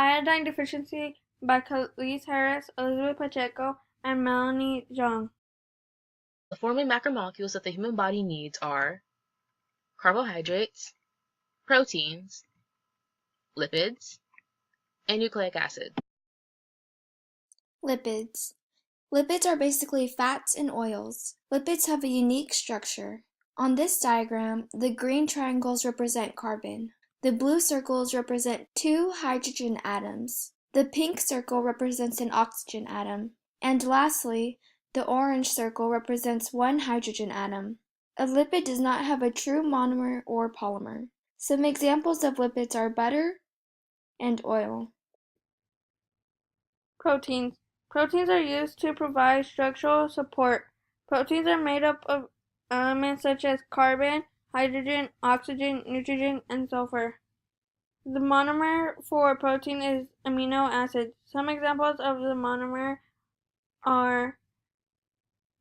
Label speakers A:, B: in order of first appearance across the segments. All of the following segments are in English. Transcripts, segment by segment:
A: Iodine Deficiency by Kelis, Elizabeth Pacheco, and Melanie Xiong.
B: The four main macromolecules that the human body needs are carbohydrates, proteins, lipids, and nucleic acid.
C: Lipids. Lipids are basically fats and oils. Lipids have a unique structure. On this diagram, the green triangles represent carbon. The blue circles represent 2 hydrogen atoms. The pink circle represents an oxygen atom. And lastly, the orange circle represents 1 hydrogen atom. A lipid does not have a true monomer or polymer. Some examples of lipids are butter and oil.
A: Proteins. Proteins are used to provide structural support. Proteins are made up of elements such as carbon, hydrogen, oxygen, nitrogen, and sulfur. The monomer for protein is amino acids. Some examples of the monomer are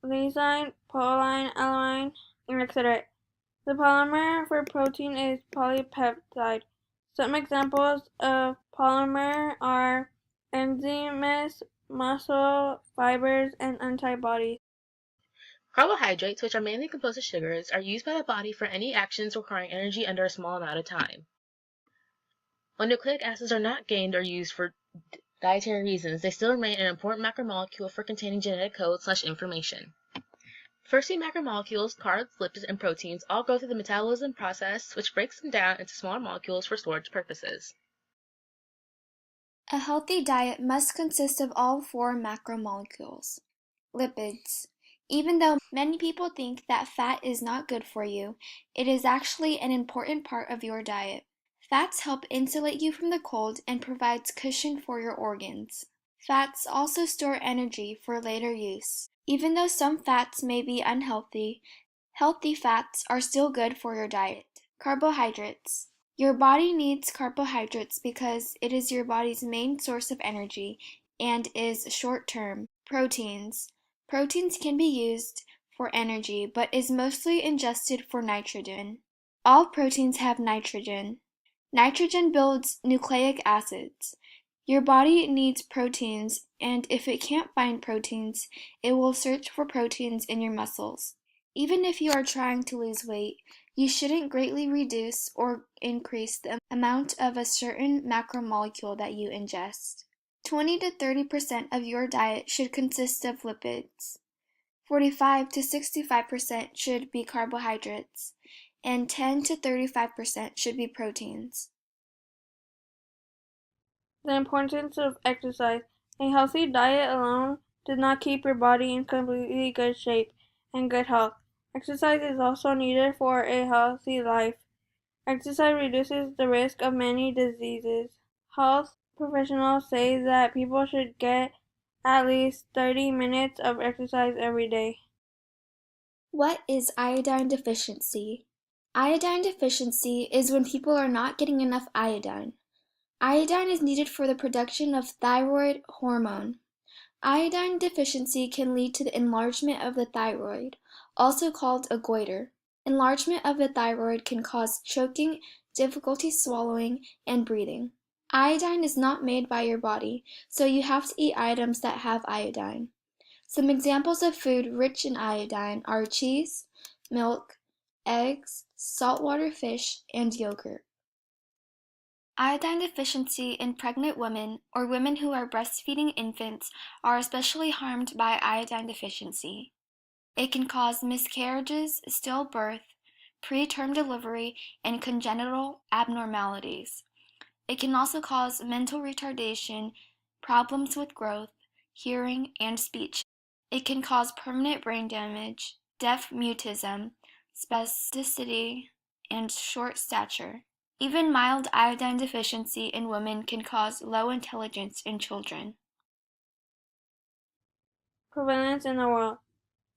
A: lysine, proline, alanine, etc. The polymer for protein is polypeptide. Some examples of polymer are enzymes, muscle fibers, and antibodies.
B: Carbohydrates, which are mainly composed of sugars, are used by the body for any actions requiring energy under a small amount of time. When nucleic acids are not gained or used for dietary reasons, they still remain an important macromolecule for containing genetic codes/information. First three macromolecules, carbs, lipids, and proteins, all go through the metabolism process, which breaks them down into smaller molecules for storage purposes.
C: A healthy diet must consist of all 4 macromolecules. Lipids. Even though many people think that fat is not good for you, it is actually an important part of your diet. Fats help insulate you from the cold and provides cushion for your organs. Fats also store energy for later use. Even though some fats may be unhealthy, healthy fats are still good for your diet. Carbohydrates. Your body needs carbohydrates because it is your body's main source of energy and is short-term. Proteins. Proteins can be used for energy but is mostly ingested for nitrogen. All proteins have nitrogen. Nitrogen builds nucleic acids. Your body needs proteins, and if it can't find proteins, it will search for proteins in your muscles. Even if you are trying to lose weight, you shouldn't greatly reduce or increase the amount of a certain macromolecule that you ingest. 20 to 30% of your diet should consist of lipids. 45 to 65% should be carbohydrates, and 10 to 35% should be proteins.
A: The importance of exercise. A healthy diet alone does not keep your body in completely good shape and good health. Exercise is also needed for a healthy life. Exercise reduces the risk of many diseases. Health professionals say that people should get at least 30 minutes of exercise every day.
C: What is iodine deficiency? Iodine deficiency is when people are not getting enough iodine. Iodine is needed for the production of thyroid hormone. Iodine deficiency can lead to the enlargement of the thyroid, also called a goiter. Enlargement of the thyroid can cause choking, difficulty swallowing, and breathing. Iodine is not made by your body, so you have to eat items that have iodine. Some examples of food rich in iodine are cheese, milk, eggs, saltwater fish, and yogurt. Iodine deficiency in pregnant women or women who are breastfeeding infants are especially harmed by iodine deficiency. It can cause miscarriages, stillbirth, preterm delivery, and congenital abnormalities. It can also cause mental retardation, problems with growth, hearing, and speech. It can cause permanent brain damage, deaf mutism, spasticity, and short stature. Even mild iodine deficiency in women can cause low intelligence in children.
A: Prevalence in the world.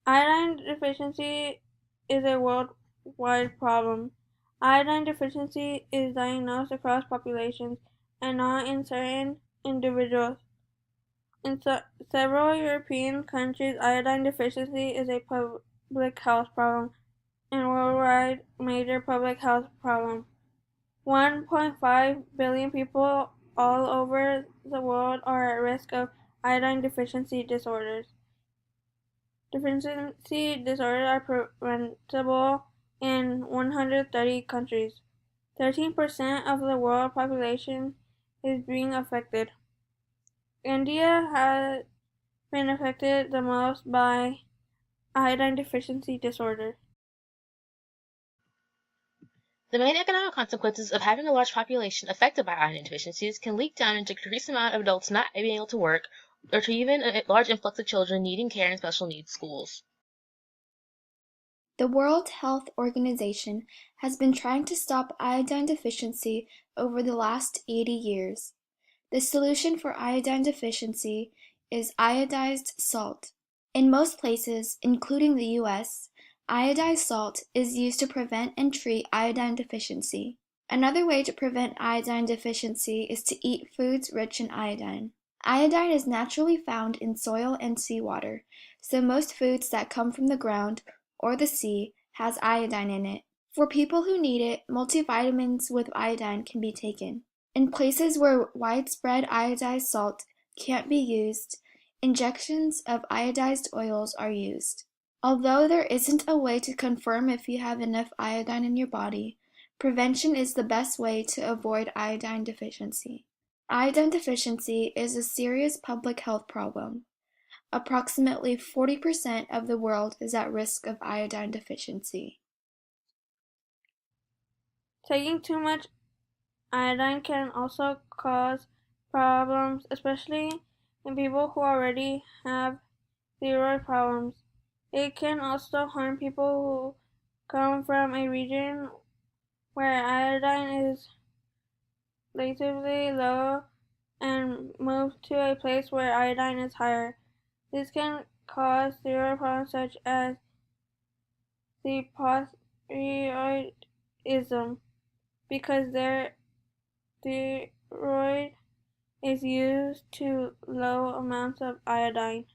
A: Iodine deficiency is a worldwide problem. Iodine deficiency is diagnosed across populations and not in certain individuals. In several European countries, iodine deficiency is a public health problem and worldwide major public health problem. 1.5 billion people all over the world are at risk of iodine deficiency disorders. Deficiency disorders are preventable in 130 countries. 13% of the world population is being affected. India has been affected the most by iodine deficiency disorder.
B: The main economic consequences of having a large population affected by iodine deficiencies can leak down into a decreased amount of adults not being able to work, or to even a large influx of children needing care in special needs schools.
C: The World Health Organization has been trying to stop iodine deficiency over the last 80 years. The solution for iodine deficiency is iodized salt. In most places, including the US, iodized salt is used to prevent and treat iodine deficiency. Another way to prevent iodine deficiency is to eat foods rich in iodine. Iodine is naturally found in soil and seawater, so most foods that come from the ground or the sea has iodine in it. For people who need it, multivitamins with iodine can be taken. In places where widespread iodized salt can't be used, injections of iodized oils are used. Although there isn't a way to confirm if you have enough iodine in your body, prevention is the best way to avoid iodine deficiency. Iodine deficiency is a serious public health problem. Approximately 40% of the world is at risk of iodine deficiency.
A: Taking too much iodine can also cause problems, especially in people who already have thyroid problems. It can also harm people who come from a region where iodine is relatively low and move to a place where iodine is higher. This can cause thyroid problems such as hypothyroidism because their thyroid is used to low amounts of iodine.